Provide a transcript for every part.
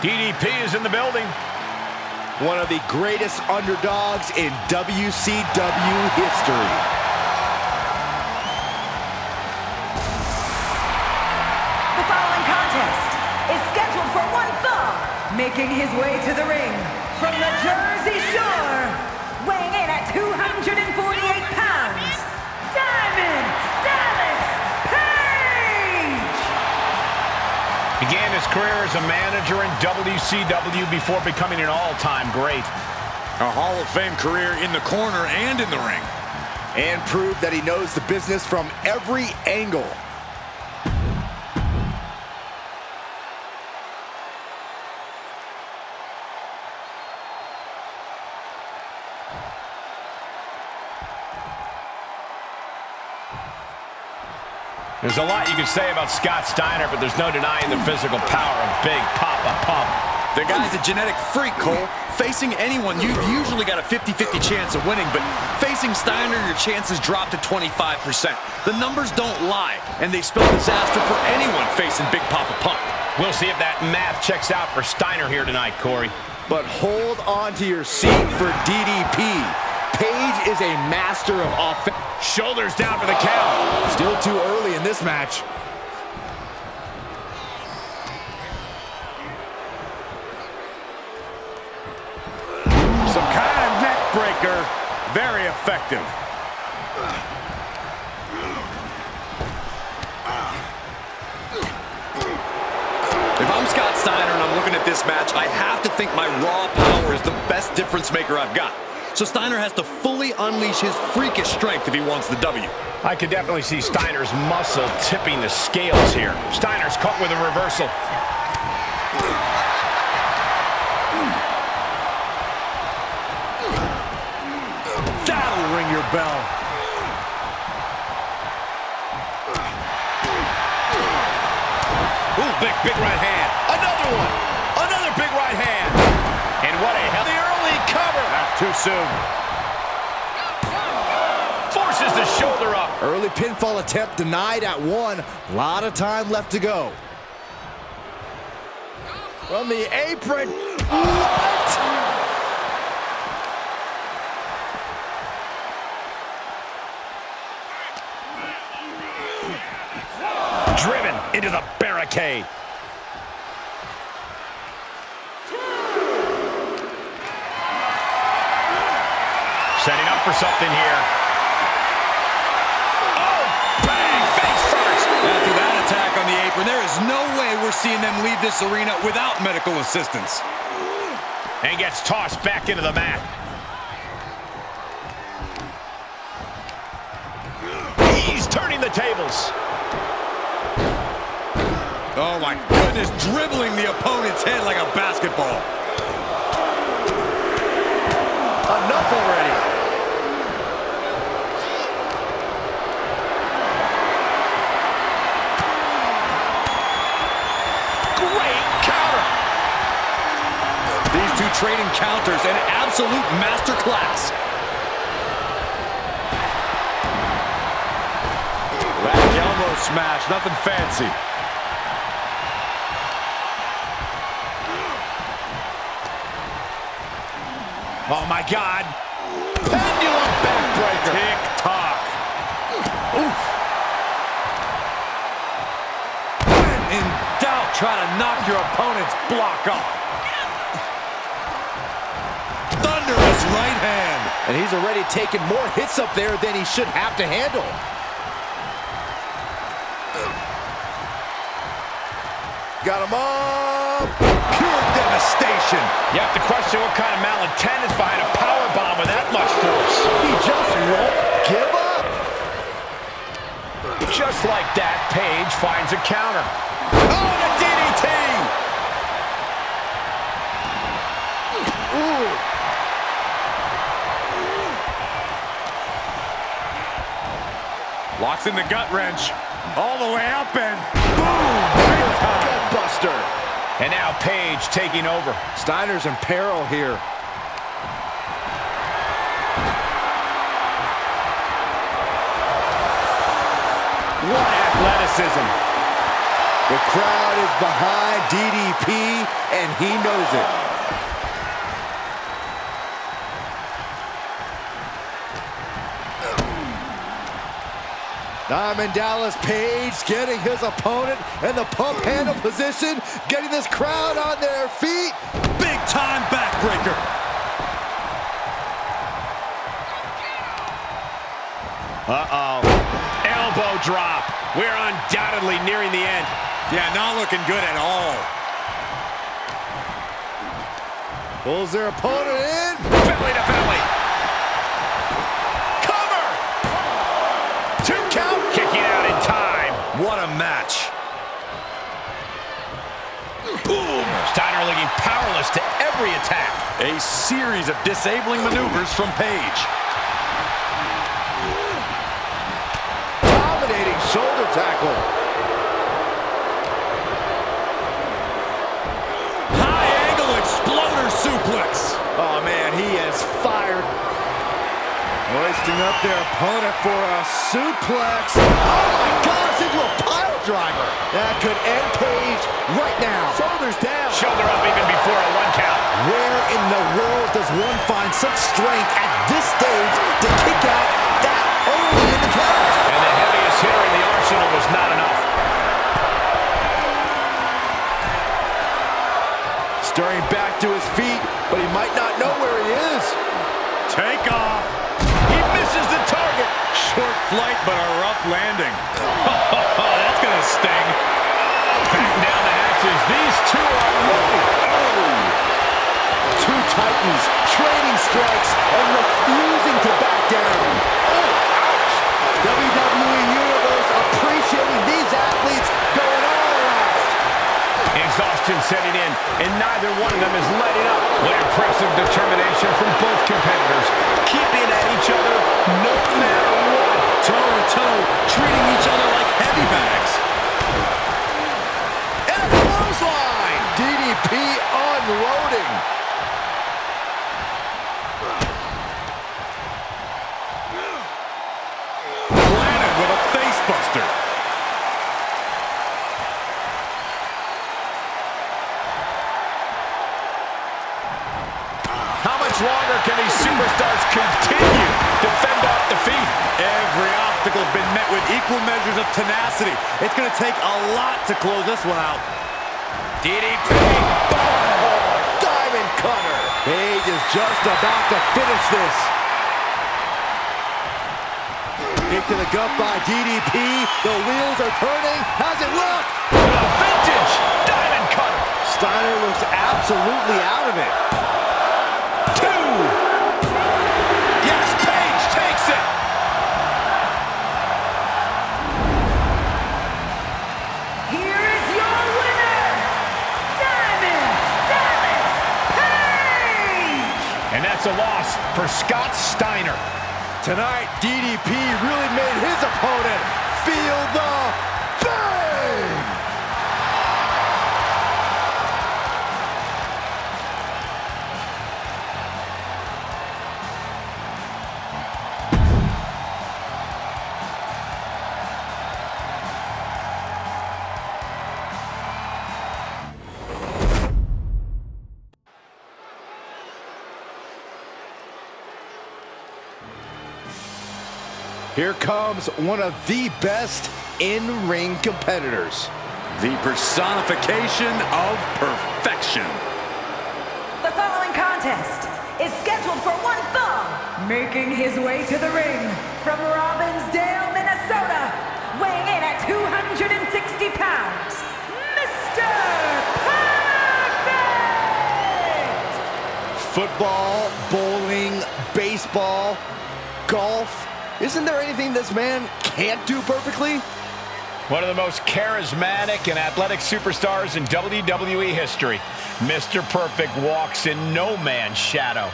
DDP is in the building. One of the greatest underdogs in WCW history. The following contest is scheduled for one fall. Making his way to the ring from the Jersey Shore, weighing in at 248 pounds, Diamond Dallas Page! Began his career as a manager in WCW before becoming an all-time great. A Hall of Fame career in the corner and in the ring. And proved that he knows the business from every angle. There's a lot you can say about Scott Steiner, but there's no denying the physical power of Big Papa Pump. The guy's a genetic freak, Cole. Facing anyone, you've usually got a 50-50 chance of winning, but facing Steiner, your chances drop to 25%. The numbers don't lie, and they spell disaster for anyone facing Big Papa Pump. We'll see if that math checks out for Steiner here tonight, Corey. But hold on to your seat for DDP. Page is a master of offense. Shoulders down for the count. Still too early in this match. Some kind of neck breaker. Very effective. If I'm Scott Steiner and I'm looking at this match, I have to think my raw power is the best difference maker I've got. So Steiner has to fully unleash his freakish strength if he wants the W. I could definitely see Steiner's muscle tipping the scales here. Steiner's caught with a reversal. That'll ring your bell. Ooh, big right hand. Another one. Another big right hand. And what a healthy early cover. That's too soon. Forces the shoulder up. Early pinfall attempt denied at one. A lot of time left to go. From the apron. What? Driven into the barricade. Setting up for something here. Oh, bang, face first. After that attack on the apron, there is no way we're seeing them leave this arena without medical assistance. And gets tossed back into the mat. He's turning the tables. Oh my goodness, dribbling the opponent's head like a basketball. Enough already. Great counter. These two trading counters, an absolute masterclass. Back elbow smash, nothing fancy. Oh, my God. Pendulum backbreaker. Tick-tock. Oof. When in doubt, try to knock your opponent's block off. Thunderous right hand. And he's already taken more hits up there than he should have to handle. Got him up. Pure devastation. You have to question what kind of malintent is behind a powerbomb with that much force. He just won't give up. Just like that, Page finds a counter. Oh, the DDT! Ooh. Locks in the gut wrench. All the way up and boom! Big time. Buster. And now Page taking over. Steiner's in peril here. What athleticism. The crowd is behind DDP, and he knows it. Diamond Dallas Page getting his opponent in the pump handle position, getting this crowd on their feet. Big time backbreaker. Uh-oh. Elbow drop. We're undoubtedly nearing the end. Yeah, not looking good at all. Pulls their opponent in. Belly to belly. Cover! 2 count. Kicking out in time. What a match. Boom! Steiner looking powerless to every attack. A series of disabling maneuvers from Page. Dominating shoulder tackle. High angle exploder suplex. Oh man, he is fired. Hoisting up their opponent for a suplex. Oh my gosh, into a pile driver. That could end Page right now. Shoulders down. Shoulder up even before a 1 count. Where in the world does one find such strength at this stage to kick out that early in the count? And the heaviest hitter in the arsenal was not enough. Stirring back to his feet, but he might not know where he is. Take off. He misses the target. Short flight, but a rough landing. That's gonna sting. Back down the hatches. These two are loaded. Two titans trading strikes and refusing to back down. Oh, ouch! WWE Universe appreciating these athletes going all out. Exhaustion setting in, and neither one of them is letting up. What impressive determination from both competitors, keeping at each other no matter what. Toe to toe, treating each other like heavy bags. And a clothesline! DDP unloading. Planted with a face buster. How much longer can these superstars continue to fend off defeat? Every obstacle's been met with equal measures of tenacity. It's going to take a lot to close this one out. DDP. Diamond cutter. Page is just about to finish this. Kick to the gut by DDP. The wheels are turning. How's it look? A vintage diamond cutter. Steiner looks absolutely out of it. 2. Yes, Page takes it. Here is your winner, Diamond Dallas Page! And that's a loss for Scott Steiner. Tonight, DDP really made his opponent feel the bang! Here comes one of the best in-ring competitors. The personification of perfection. The following contest is scheduled for 1 fall. Making his way to the ring from Robbinsdale, Minnesota, weighing in at 260 pounds, Mr. Perfect! Football, bowling, baseball, golf. Isn't there anything this man can't do perfectly? One of the most charismatic and athletic superstars in WWE history. Mr. Perfect walks in no man's shadow.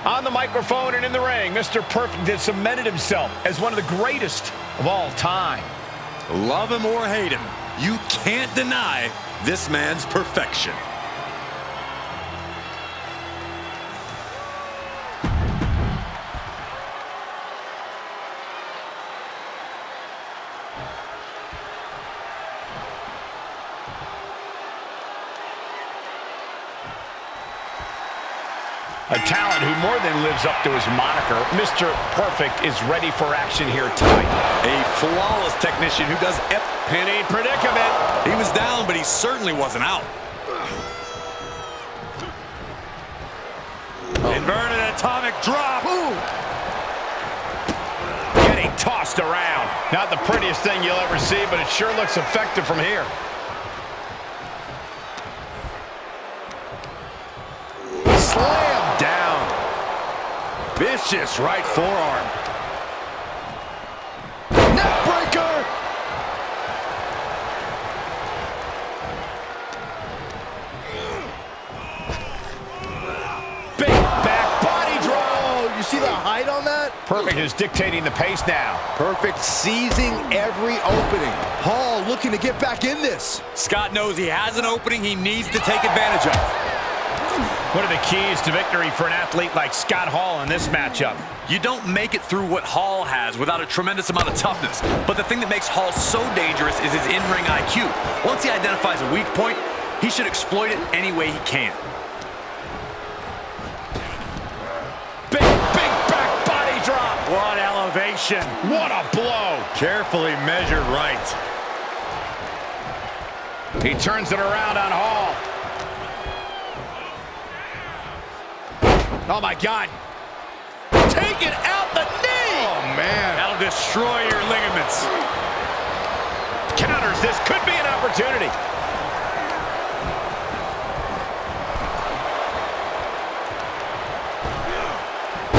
On the microphone and in the ring, Mr. Perfect has cemented himself as one of the greatest of all time. Love him or hate him, you can't deny this man's perfection. A talent who more than lives up to his moniker. Mr. Perfect is ready for action here tonight. A flawless technician who does Penny predicament. He was down, but he certainly wasn't out. Inverted atomic drop. Ooh. Getting tossed around. Not the prettiest thing you'll ever see, but it sure looks effective from here. Slam down. Vicious right forearm. Neck breaker. Big back body drop. Oh, you see the height on that? Perfect is dictating the pace now. Perfect seizing every opening. Hall looking to get back in this. Scott knows he has an opening he needs to take advantage of. What are the keys to victory for an athlete like Scott Hall in this matchup? You don't make it through what Hall has without a tremendous amount of toughness. But the thing that makes Hall so dangerous is his in-ring IQ. Once he identifies a weak point, he should exploit it any way he can. Big back body drop. What elevation. What a blow. Carefully measured right. He turns it around on Hall. Oh, my God. Take it out the knee. Oh, man. That'll destroy your ligaments. Counters. This could be an opportunity.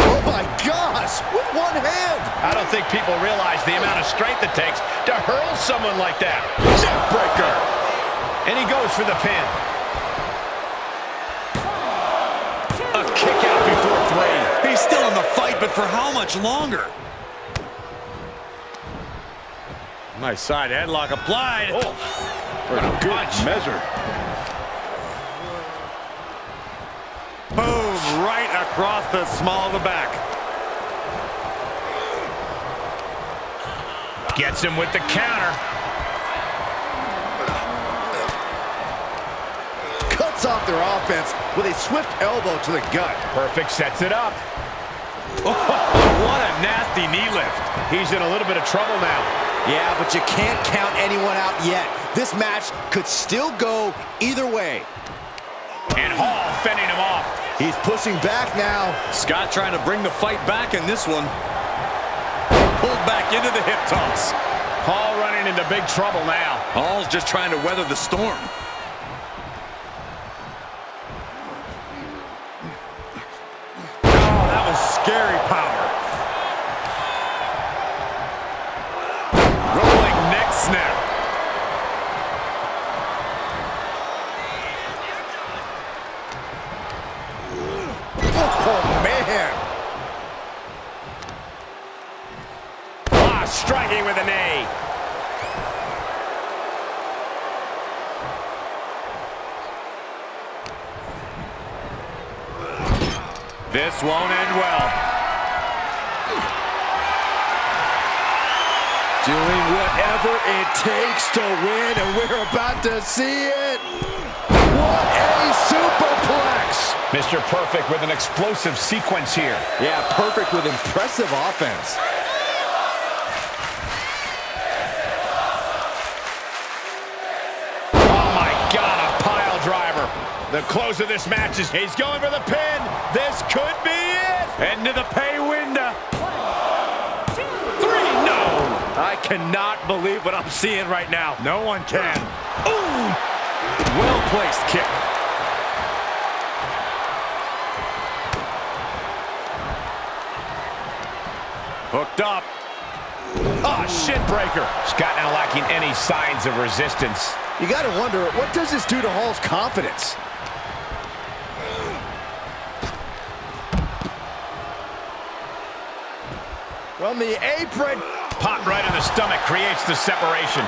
Oh, my gosh. With one hand. I don't think people realize the amount of strength it takes to hurl someone like that. Neck breaker. And he goes for the pin. A kick out before three. He's still in the fight, but for how much longer? Nice side headlock applied. Oh, what a good measure. Boom, right across the small of the back. Gets him with the counter. Cuts off their offense with a swift elbow to the gut. Perfect sets it up. Oh, what a nasty knee lift. He's in a little bit of trouble now. Yeah, but you can't count anyone out yet. This match could still go either way. And Hall fending him off. He's pushing back now. Scott trying to bring the fight back in this one. Pulled back into the hip toss. Hall running into big trouble now. Hall's just trying to weather the storm. Oh, that was scary power. Rolling neck snap. Oh, man. Striking with a knee. This won't end well. Doing whatever it takes to win, and we're about to see it. What a superplex. Mr. Perfect with an explosive sequence here. Yeah, Perfect with impressive offense. The close of this match is he's going for the pin. This could be it. Into the pay window. 1, 2, 3, no. I cannot believe what I'm seeing right now. No one can. Ooh. Well-placed kick. Hooked up. Oh, shin breaker. Scott now lacking any signs of resistance. You got to wonder, what does this do to Hall's confidence? From the apron. Pop right in the stomach creates the separation.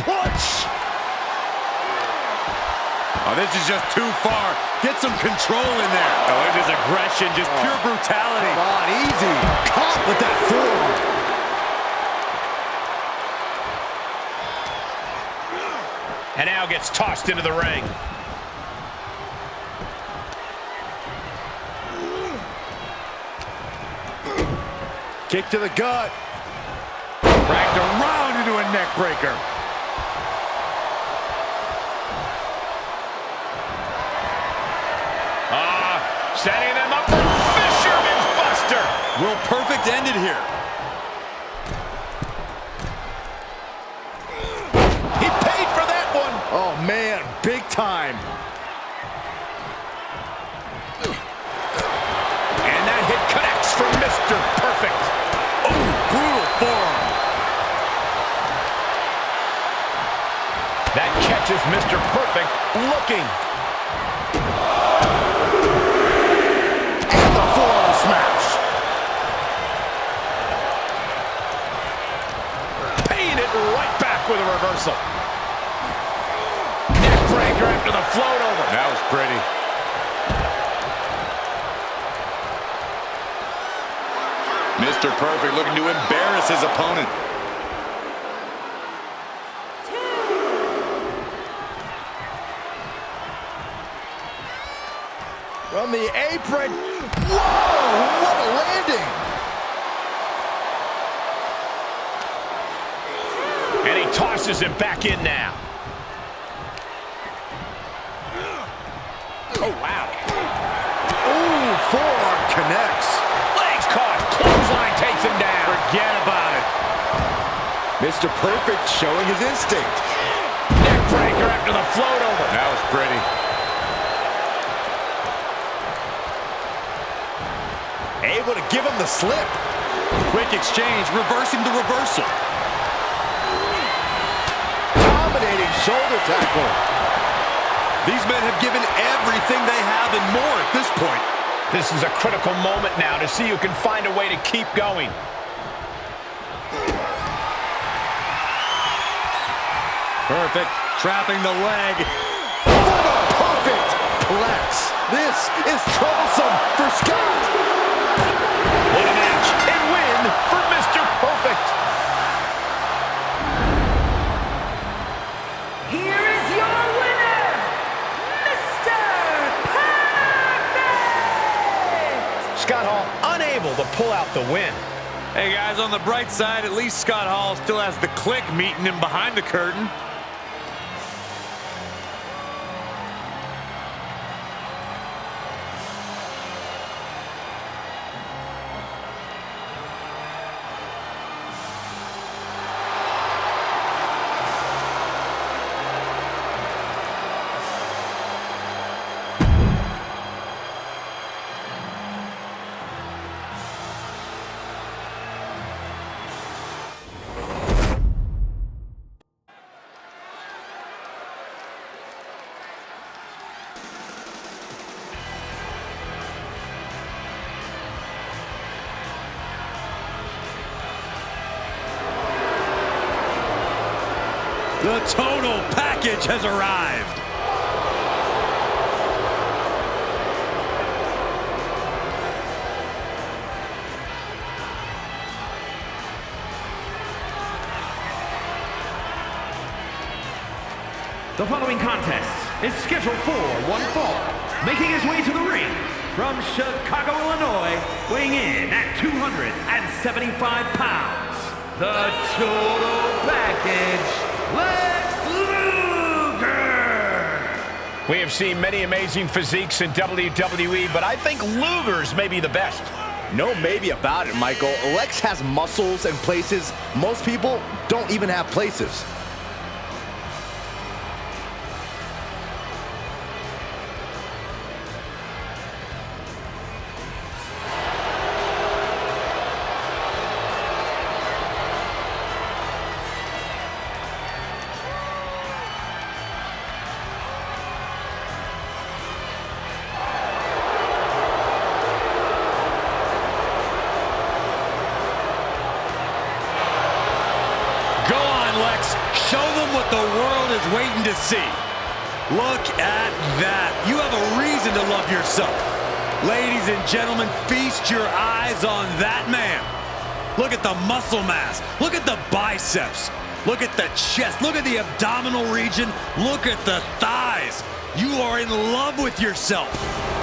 Punch! Oh, this is just too far. Get some control in there. Oh, it is aggression, just pure brutality. Come on, easy. Caught with that forearm. And now gets tossed into the ring. Kick to the gut. Cracked around into a neck breaker. Setting them up for Fisherman's Buster. Will Perfect end it here? He paid for that one. Oh, man, big time. And that hit connects from Mr. Perfect. Oh, brutal forearm. That catches Mr. Perfect looking. And the forearm smash. Paying it right back with a reversal. Neck breaker after the float over. That was pretty. Mr. Perfect looking to embarrass his opponent. From the apron. Whoa, what a landing. And he tosses him back in now. Oh, wow. Ooh, forearm connects. Legs caught. Clothesline takes him down. Forget about it. Mr. Perfect showing his instinct. Neck breaker after the float over. That was pretty. Able to give him the slip. Quick exchange, reversing the reversal. Dominating shoulder tackle. These men have given everything they have and more at this point. This is a critical moment now to see who can find a way to keep going. Perfect, trapping the leg. For the perfect Lex. This is troublesome for Scott. What a match and win for Mr. Perfect. Here is your winner, Mr. Perfect! Scott Hall unable to pull out the win. Hey guys, on the bright side, at least Scott Hall still has the Click meeting him behind the curtain. The total package has arrived. The following contest is scheduled for one fall. Making his way to the ring from Chicago, Illinois, weighing in at 275 pounds. The total package. Lex Luger! We have seen many amazing physiques in WWE, but I think Luger's may be the best. No maybe about it, Michael. Lex has muscles and places most people don't even have places. Show them what the world is waiting to see. Look at that. You have a reason to love yourself. Ladies and gentlemen, feast your eyes on that man. Look at the muscle mass. Look at the biceps. Look at the chest. Look at the abdominal region. Look at the thighs. You are in love with yourself,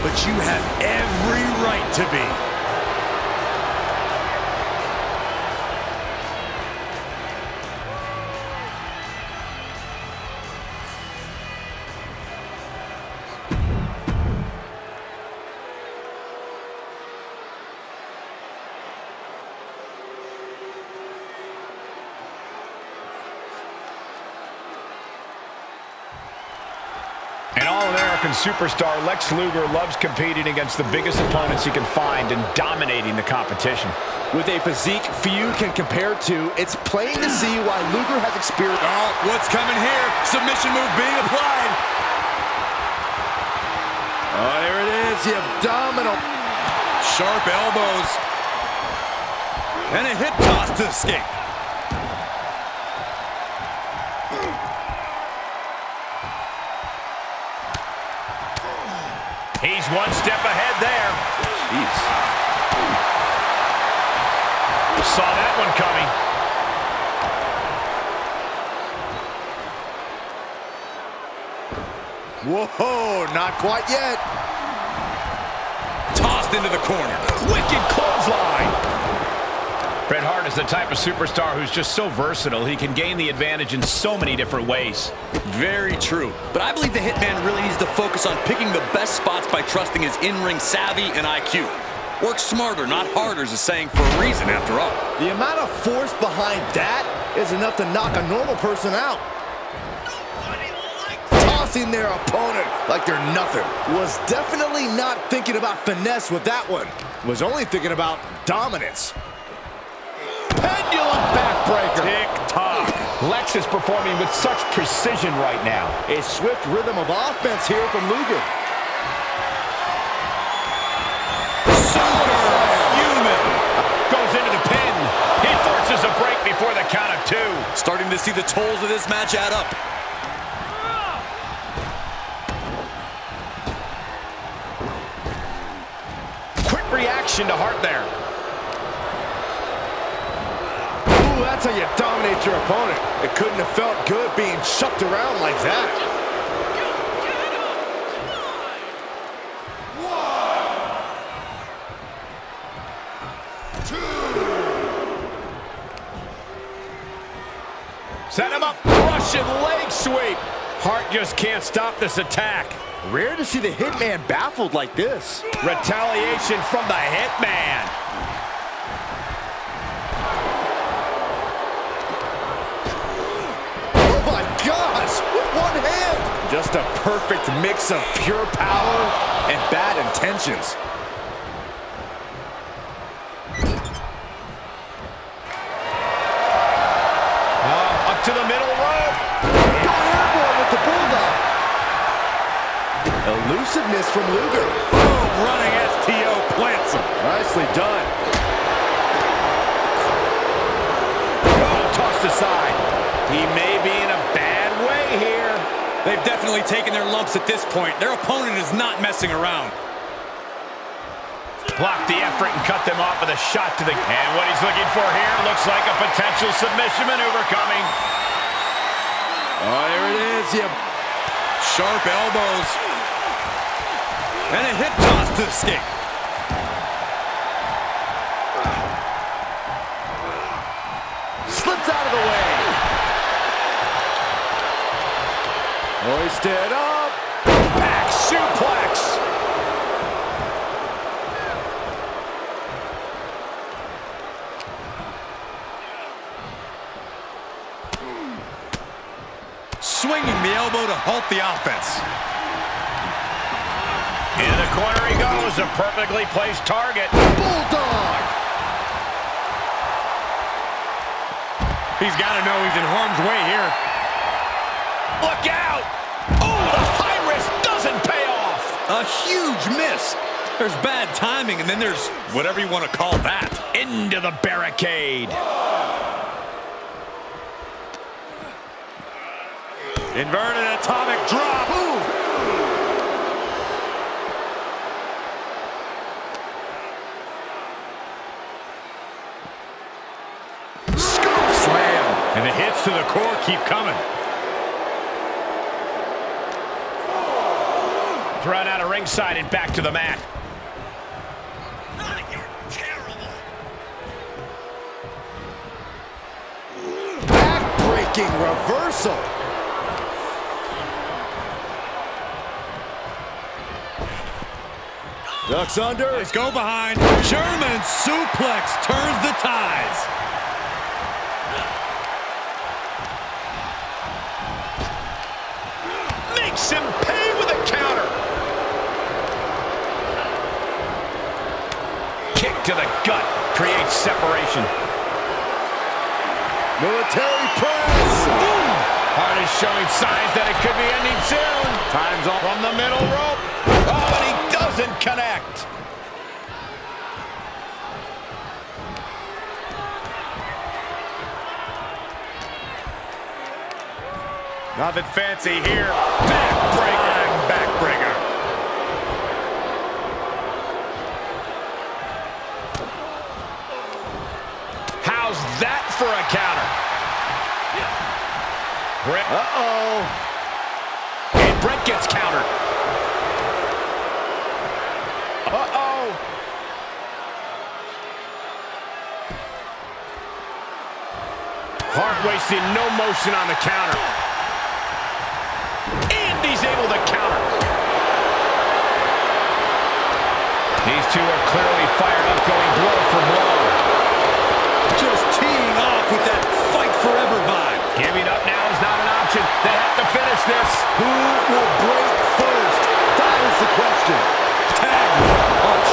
but you have every right to be. An all-American superstar, Lex Luger loves competing against the biggest opponents he can find and dominating the competition. With a physique few can compare to, it's plain to see why Luger has experienced. Oh, what's coming here? Submission move being applied. Oh, there it is, the abdominal. Sharp elbows. And a hip toss to escape. He's one step ahead there. Jeez. Saw that one Whoa, not quite yet. Tossed into the corner. coming. Wicked clothesline. Bret Hart is the type of superstar who's just so versatile. He can gain the advantage in so many different ways. Very true. But I believe the Hitman really needs to focus on picking the best spots by trusting his in-ring savvy and IQ. Work smarter, not harder, is a saying for a reason, after all. The amount of force behind that is enough to knock a normal person out. Tossing their opponent like they're nothing. Was definitely not thinking about finesse with that one. Was only thinking about dominance. Pendulum backbreaker. Tick-tock. Lex is performing with such precision right now. A swift rhythm of offense here from Luger. Superhuman. Goes into the pin. He forces a break before the count of two. Starting to see the tolls of this match add up. Quick reaction to Hart there. Ooh, that's how you dominate your opponent. It couldn't have felt good being chucked around like that. Set him up. Russian leg sweep. Hart just can't stop this attack. Rare to see the Hitman baffled like this. Retaliation from the Hitman. Oh my gosh, with one hand. Just a perfect mix of pure power and bad intentions. Up to the middle rope. Going airborne with the bulldog. Elusiveness from Luger. Boom, running STO plants him. Nicely done. Oh, tossed aside. He may be in a bad way here. They've definitely taken their lumps at this point. Their opponent is not messing around. Blocked the effort and cut them off with a shot to the... And what he's looking for here looks like a potential submission maneuver coming. Oh, there it is. Yeah. Sharp elbows. And a hip toss to escape. Slips out of the way. Hoisted up. Back suplex. Swinging the elbow to halt the offense. In the corner he goes, a perfectly placed target. Bulldog. He's got to know he's in harm's way here. Look out! Oh, the high risk doesn't pay off. A huge miss. There's bad timing, and then there's whatever you want to call that. Into the barricade. Inverted atomic drop. Ooh. Scoop slam. And the hits to the core keep coming. Thrown out of ringside and back to the mat. Back-breaking reversal. Ducks under. Let's go behind. German suplex turns the tides. Makes him pay with a to the gut creates separation. Military press. Hart is showing signs that it could be ending soon. Time's up from the middle rope. Oh, and he doesn't connect. Nothing fancy here. Backbreaker. Backbreaker. How's that for a counter? Brett. Uh-oh. And Brett gets countered. Uh-oh. Hart wasting no motion on the counter. And he's able to counter. These two are clearly fired up, going blow for blow. Just teeing off with that fight forever vibe. Giving up now is not an option. They have to finish this. Who will break first? That is the question. Tag punch.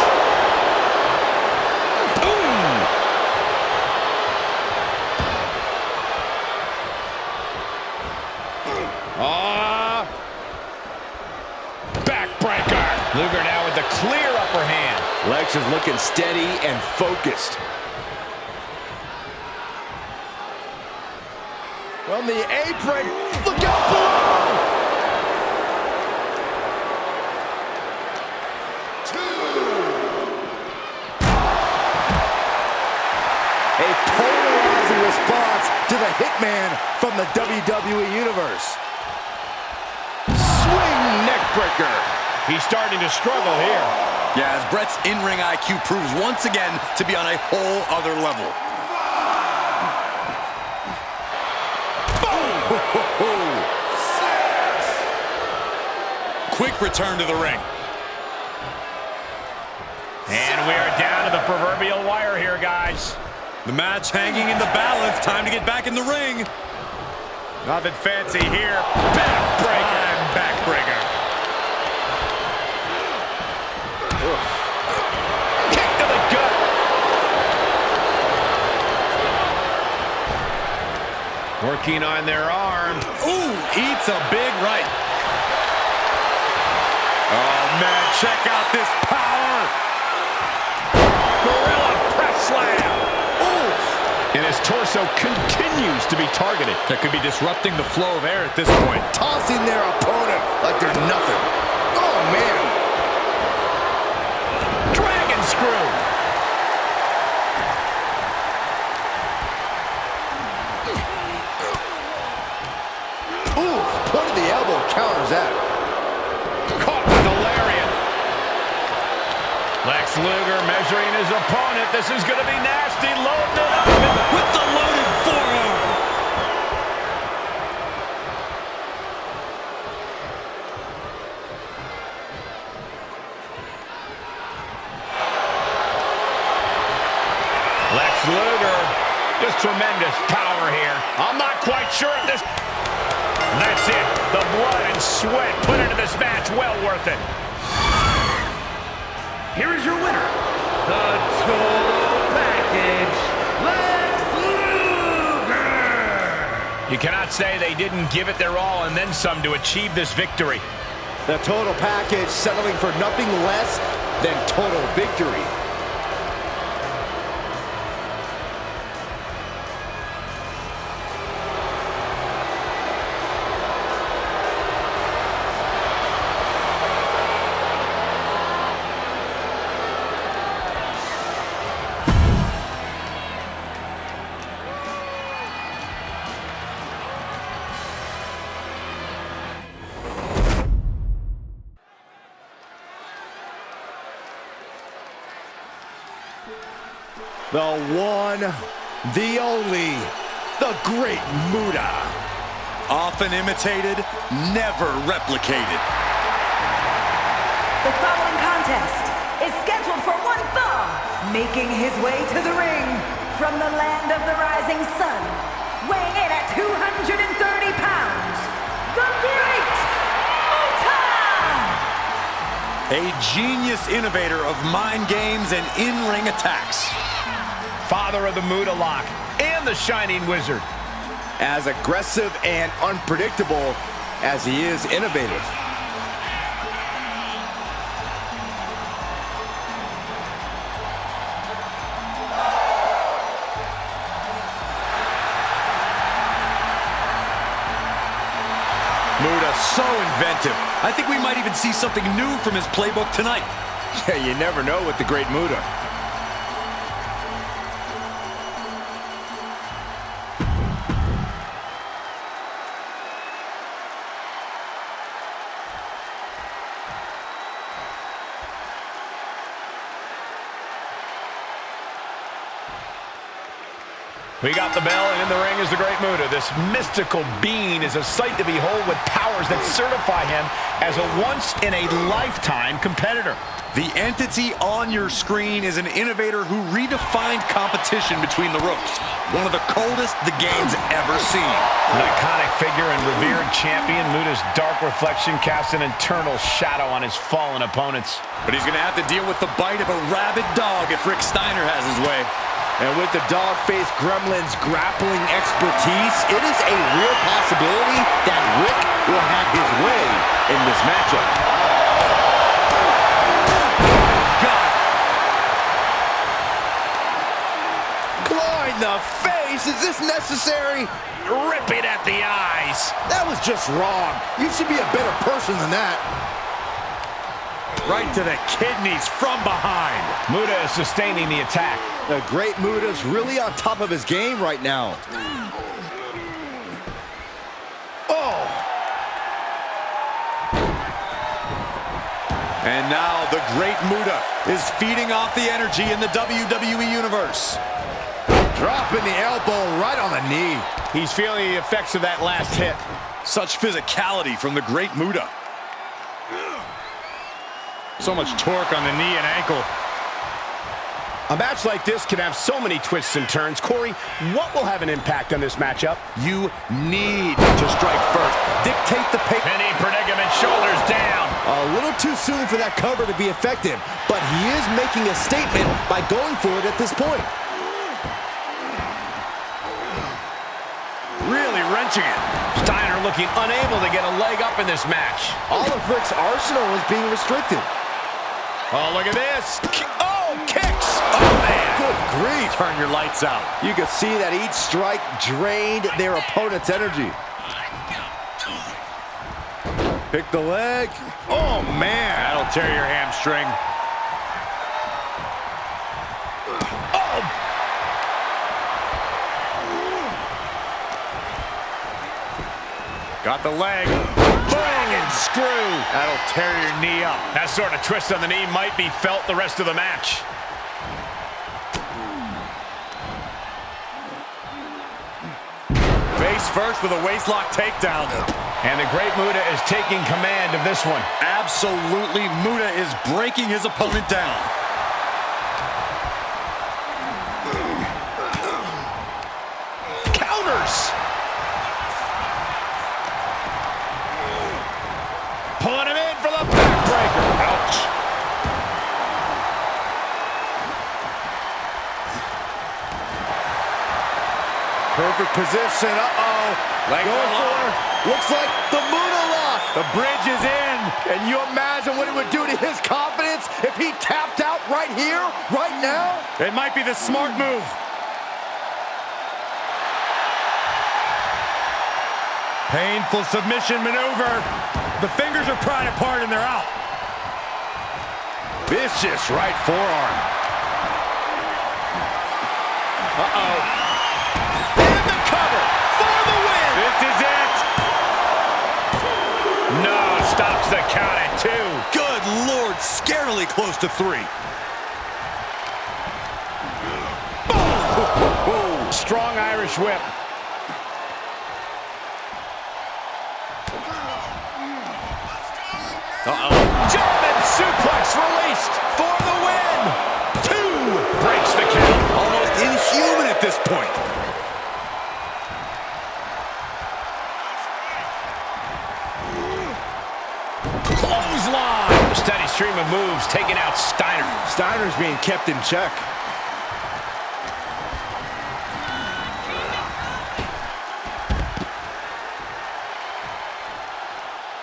Backbreaker. Luger now with the clear upper hand. Lex is looking steady and focused. From the apron, look out below! A polarizing response to the Hitman from the WWE Universe. Swing neckbreaker. He's starting to struggle here. Yeah, as Brett's in-ring IQ proves once again to be on a whole other level. Quick return to the ring. And we are down to the proverbial wire here, guys. The match hanging in the balance. Time to get back in the ring. Nothing fancy here. Backbreaker. And backbreaker. Kick to the gut. Working on their arm. Ooh, eats a big right. Oh, man, check out this power. Gorilla press slam. Oof. And his torso continues to be targeted. That could be disrupting the flow of air at this point. Tossing their opponent like they're nothing. Oh, man. Dragon screw. Ooh, point of the elbow counters that. Caught with a lariat. Lex Luger measuring his opponent. This is going to be nasty. Loading it up With the loaded forearm. Lex Luger, just tremendous power here. I'm not quite sure if this... That's it. The blood and sweat put into this match. Well worth it. Here is your winner, the Total Package, Lex Luger! You cannot say they didn't give it their all and then some to achieve this victory. The Total Package settling for nothing less than total victory. The one, the only, the Great Muta. Often imitated, never replicated. The following contest is scheduled for one fall. Making his way to the ring from the land of the rising sun, weighing in at 230 pounds, the Great Muta! A genius innovator of mind games and in-ring attacks. Father of the Muta lock and the Shining Wizard. As aggressive and unpredictable as he is innovative. Muta, so inventive. I think we might even see something new from his playbook tonight. Yeah, you never know with the Great Muta. We got the bell, and in the ring is the Great Muta. This mystical being is a sight to behold with powers that certify him as a once-in-a-lifetime competitor. The entity on your screen is an innovator who redefined competition between the ropes. One of the coldest the game's ever seen. An iconic figure and revered champion, Muta's dark reflection casts an internal shadow on his fallen opponents. But he's going to have to deal with the bite of a rabid dog if Rick Steiner has his way. And with the dog-faced gremlin's grappling expertise, it is a real possibility that Rick will have his way in this matchup. Clawing the face, is this necessary? Ripping at the eyes. That was just wrong. You should be a better person than that. Right to the kidneys from behind. Muta is sustaining the attack. The Great Muta's really on top of his game right now. Oh! And now the Great Muta is feeding off the energy in the WWE Universe. Dropping the elbow right on the knee. He's feeling the effects of that last hit. Such physicality from the Great Muta. So much torque on the knee and ankle. A match like this can have so many twists and turns. Corey, what will have an impact on this matchup? You need to strike first. Dictate the pace. Penny predicament, shoulders down. A little too soon for that cover to be effective, but he is making a statement by going for it at this point. Really wrenching it. Steiner looking unable to get a leg up in this match. All of Rick's arsenal is being restricted. Oh, look at this. Oh, kicks. Oh, man. Good grief. Turn your lights out. You can see that each strike drained their opponent's energy. Pick the leg. Oh, man. That'll tear your hamstring. Oh. Got the leg. Bang and screw. That'll tear your knee up. That sort of twist on the knee might be felt the rest of the match. Face first with a waistlock takedown. And the Great Muta is taking command of this one. Absolutely, Muta is breaking his opponent down. Counters. Pulling him in for the backbreaker. Ouch. Perfect position. Uh-oh. Leg Going lock. for it. Looks like the Muta lock. The bridge is in. Can you imagine what it would do to his confidence if he tapped out right here, right now? It might be the smart move. Painful submission maneuver. The fingers are prying apart and they're out. Vicious right forearm. Uh-oh. And the cover for the win. This is it. No, stops the count at 2. Good Lord, scarily close to 3. Boom. Strong Irish whip. Uh-oh. German suplex released for the win. 2 breaks the count. Almost inhuman at this point. Clothesline. A steady stream of moves taking out Steiner. Steiner's being kept in check.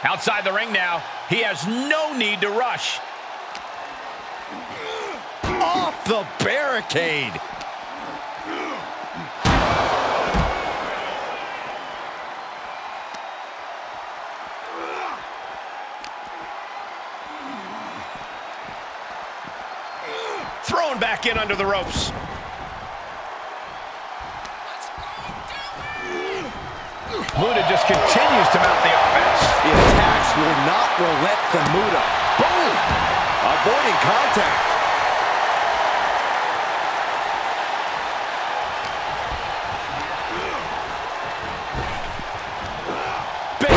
Outside the ring now. He has no need to rush. Off the barricade. Thrown back in under the ropes. Muta just continues to mount the offense. The attacks will not relent from Muta. Boom! Avoiding contact. Big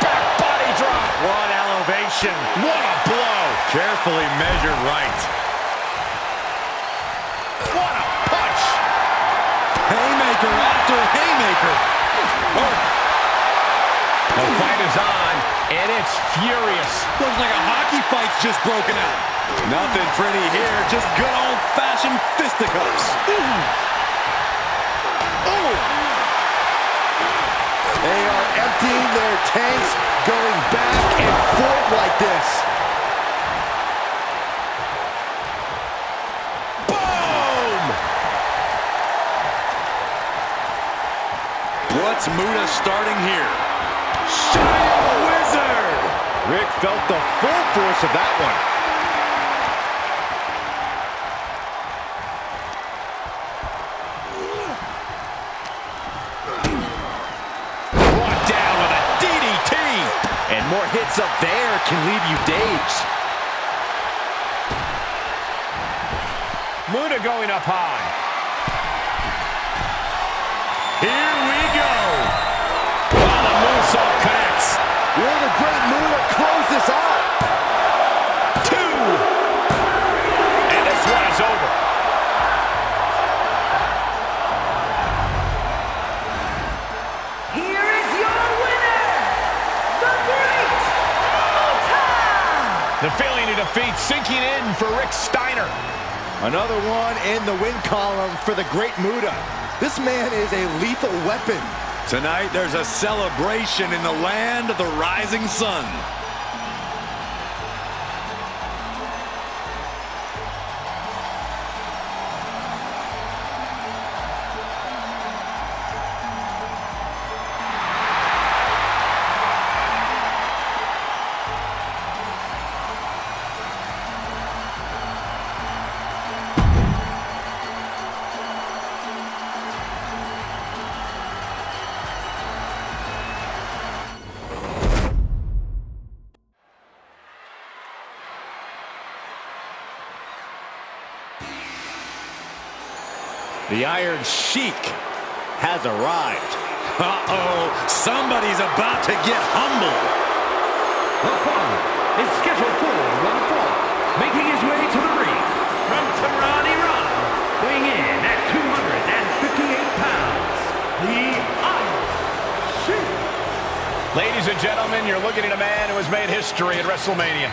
back body drop. What elevation. What a blow. Carefully measured right. What a punch. Haymaker after haymaker. Oh. The fight is on, and it's furious. Looks like a hockey fight's just broken out. Nothing pretty here, just good old-fashioned fisticuffs. Oh! They are emptying their tanks, going back and forth like this. Boom! What's Muta starting here? Giant Wizard! Rick felt the full force of that one. Brought down with a DDT. And more hits up there can leave you dazed. Muta going up high. Here we go. While the moonsault connects. Will the Great Muta close this out? 2. And this one is over. Here is your winner, the Great Muta! The feeling of defeat sinking in for Rick Steiner. Another one in the win column for the Great Muta. This man is a lethal weapon. Tonight, there's a celebration in the land of the rising sun. The Iron Shiek has arrived. Uh-oh, somebody's about to get humbled. The fight is scheduled for one fall. Making his way to the ring from Tehran, Iran, weighing in at 258 pounds, the Iron Shiek. Ladies and gentlemen, you're looking at a man who has made history at WrestleMania.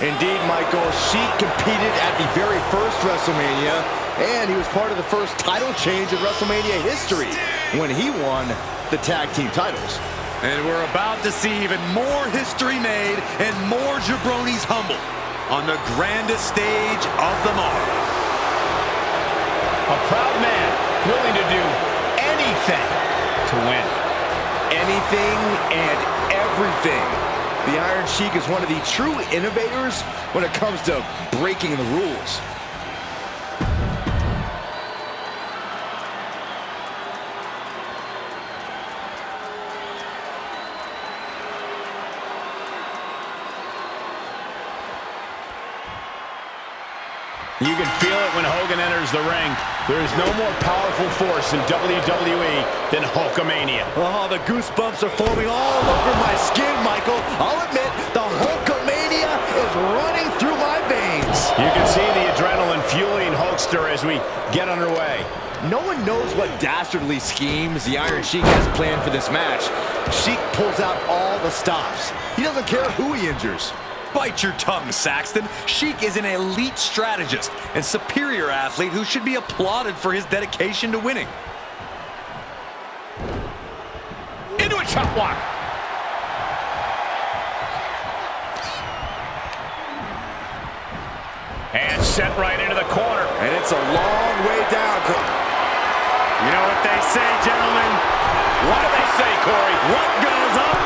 Indeed, Michael, Shiek competed at the very first WrestleMania, and he was part of the first title change in WrestleMania history when he won the tag team titles. And we're about to see even more history made and more jabronis humbled on the grandest stage of them all. A proud man willing to do anything to win. Anything and everything. The Iron Shiek is one of the true innovators when it comes to breaking the rules. You can feel it when Hogan enters the ring. There is no more powerful force in WWE than Hulkamania. Oh, the goosebumps are forming all over my skin, Michael. I'll admit, the Hulkamania is running through my veins. You can see the adrenaline fueling Hulkster as we get underway. No one knows what dastardly schemes the Iron Sheik has planned for this match. Sheik pulls out all the stops. He doesn't care who he injures. Bite your tongue, Saxton. Sheik is an elite strategist and superior athlete who should be applauded for his dedication to winning. Into a chop block. And sent right into the corner. And it's a long way down. You know what they say, gentlemen? What do they say, Corey? What goes up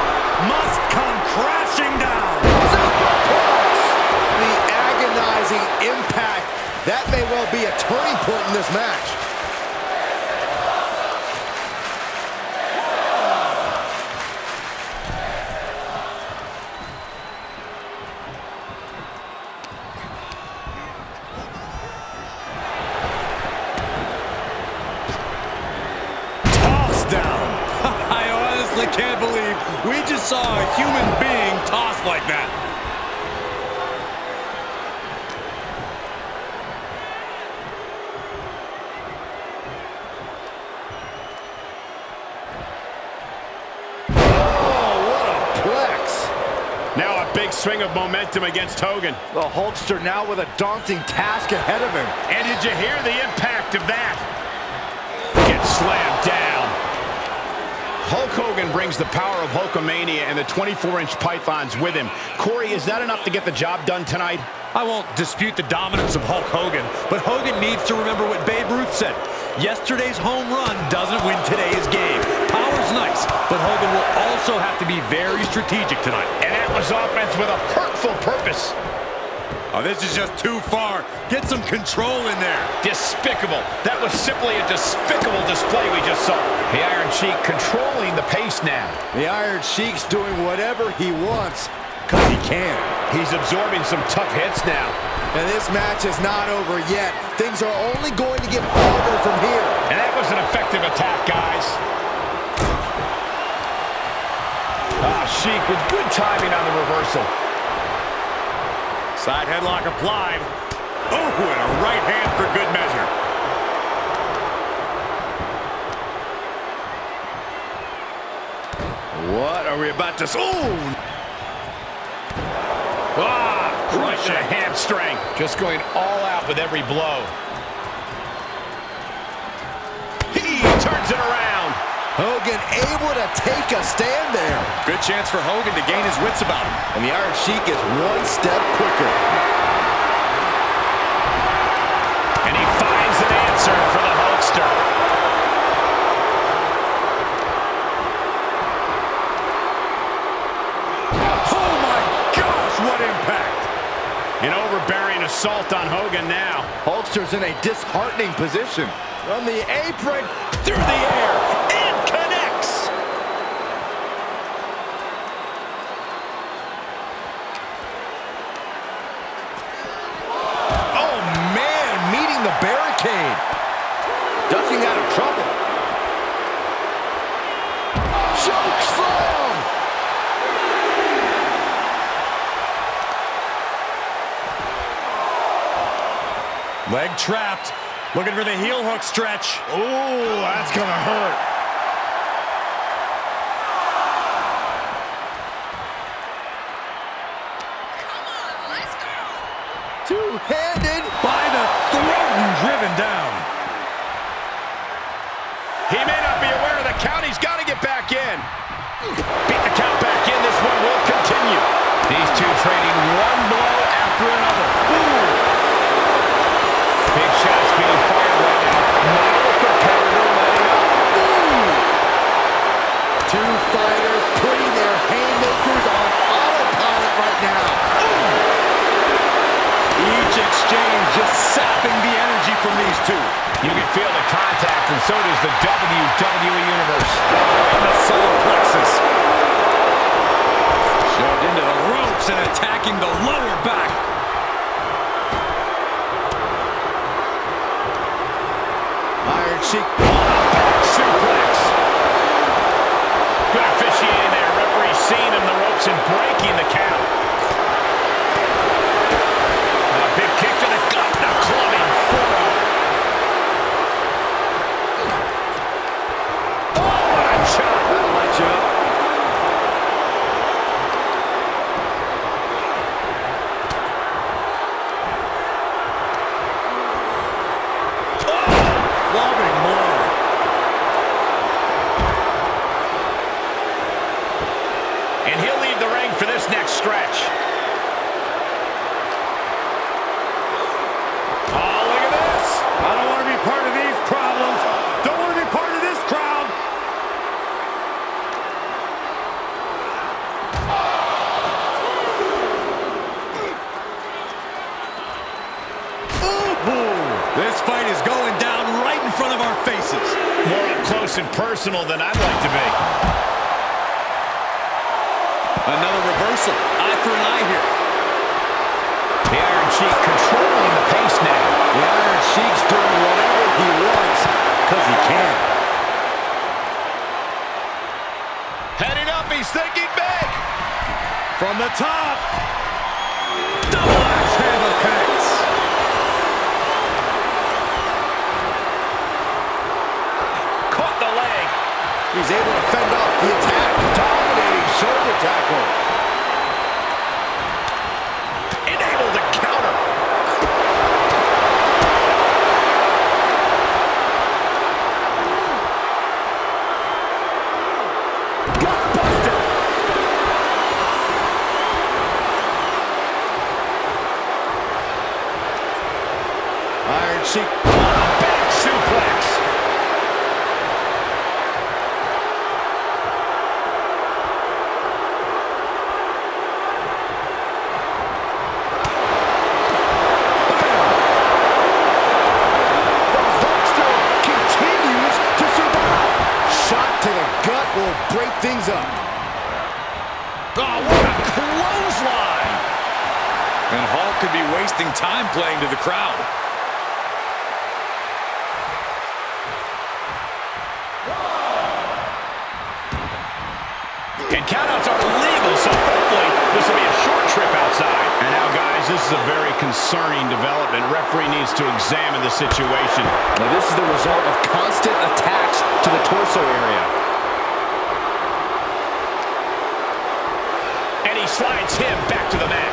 must come crashing down. The agonizing impact. That may well be a turning point in this match. I can't believe we just saw a human being tossed like that. Oh, what a plex. Now a big swing of momentum against Hogan. The Hulkster now with a daunting task ahead of him. And did you hear the impact of that? Gets slammed down. Hulk Hogan brings the power of Hulkamania and the 24-inch pythons with him. Corey, is that enough to get the job done tonight? I won't dispute the dominance of Hulk Hogan, but Hogan needs to remember what Babe Ruth said. Yesterday's home run doesn't win today's game. Power's nice, but Hogan will also have to be very strategic tonight. And that was offense with a hurtful purpose. Oh, this is just too far. Get some control in there. Despicable. That was simply a despicable display we just saw. The Iron Sheik controlling the pace now. The Iron Sheik's doing whatever he wants, because he can. He's absorbing some tough hits now. And this match is not over yet. Things are only going to get harder from here. And that was an effective attack, guys. Sheik with good timing on the reversal. Side headlock applied. Oh, and a right hand for good measure. What are we about to... Right to the hamstring. Just going all out with every blow. He turns it around. Hogan able to take a stand there. Good chance for Hogan to gain his wits about him. And the Iron Sheik is one step quicker. And he finds an answer for the Hulkster. Oh my gosh, what impact! An overbearing assault on Hogan now. Hulkster's in a disheartening position. From the apron, through the air, and connects. Oh man, meeting the barricade. Ducking out of trouble. Choke slam. Leg trapped. Looking for the heel hook stretch. Oh, that's gonna hurt. Two-handed By the throat and driven down. He may not be aware of the count. He's got to get back in. Beat the count back in. This one will continue. These two trading one blow after another. Ooh. Big shots being fired right now. Not a competitor letting up. Ooh. two fighters putting their haymakers on autopilot right now. Each exchange just sapping the energy from these two. You can feel the contact, and so does the WWE Universe. And the solar plexus. Shoved into the ropes and attacking the lower back. Iron Sheik. Back suplex. Good officiating there. Referee seeing him the ropes and breaking the count. A big kick to the gut. The clubbing forearm. Oh, what a chop. That'll light you up. close and personal than I'd like to be. Another reversal. Eye for an eye here. The Iron Shiek controlling the pace now. The Iron Sheik's doing whatever he wants, because he can. Heading up, he's thinking big. From the top. Double axe handle connects. Caught the leg. He's able to fend off the attack. Dominating shoulder tackle. Enabled to counter. Gutbuster. Iron Sheik. Back suplex. Continues to survive. Shot to the gut will break things up. Oh, what a clothesline. And Hall could be wasting time playing to the crowd. And countouts are illegal, so hopefully this will be a short trip outside. And now, guys, this is a very concerning development. Referee needs to examine the situation. Now, this is the result of constant attacks to the torso area. And he slides him back to the mat.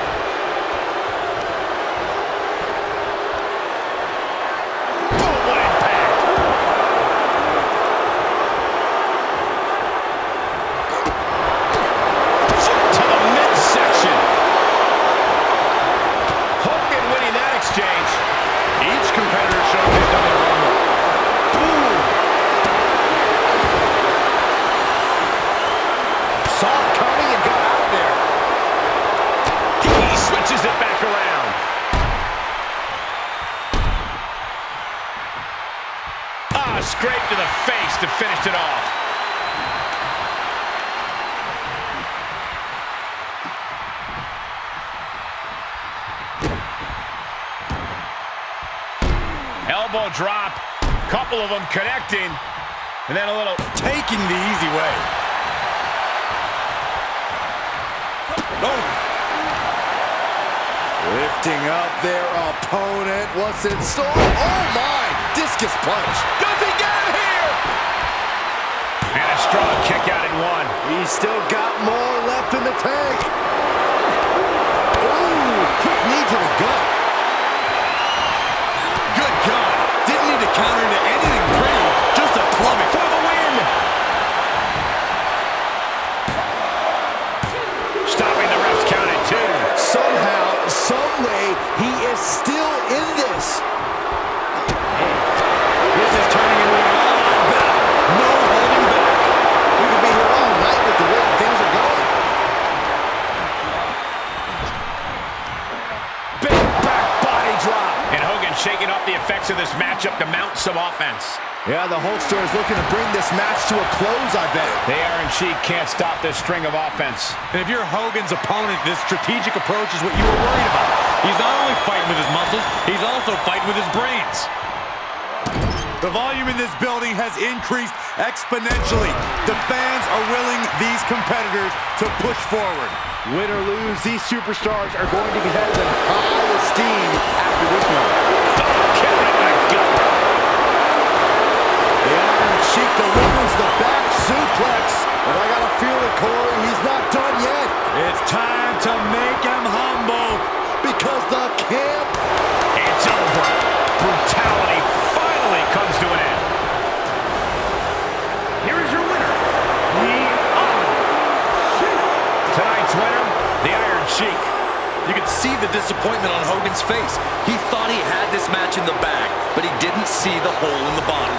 Boom, what impact. Foot to the midsection. Hogan winning that exchange. Each competitor showing they've done their homework. Saw it coming and got out of there. He switches it back around. Scrape to the face to finish it off. Elbow drop. Couple of them connecting. And then a little Taking the easy way. Lifting up their opponent. What's in store? Oh, my! Discus punch. Does he get him here? And a strong kick out in one. He's still got more left in the tank. Ooh, quick knee to the gut. Good God. Didn't need to counter into anything pretty. Just a plummet For the win. Stopping the ref's count at 2. Somehow, some way, he is still in this. This is turning into an all-out battle. No holding back. We could be here all night with the way things are going. Big back body drop. And Hogan shaking off the effects of this matchup to mount some offense. Yeah, the Hulkster is looking to bring this match to a close, I bet. The Iron Sheik can't stop this string of offense. And if you're Hogan's opponent, this strategic approach is what you were worried about. He's not only fighting with his muscles, he's also fighting with his brains. The volume in this building has increased exponentially. The fans are willing these competitors to push forward. Win or lose, these superstars are going to be held in high esteem after this one. Kick in the gut. The Iron Sheik delivers the back suplex. And I got a feeling, Corey, he's not done yet. It's time to make him humble. Because the camp... It's over. Brutality finally comes to an end. Here is your winner, the Iron Sheik. Tonight's winner, the Iron Sheik. You could see the disappointment on Hogan's face. He thought he had this match in the bag, but he didn't see the hole in the bottom.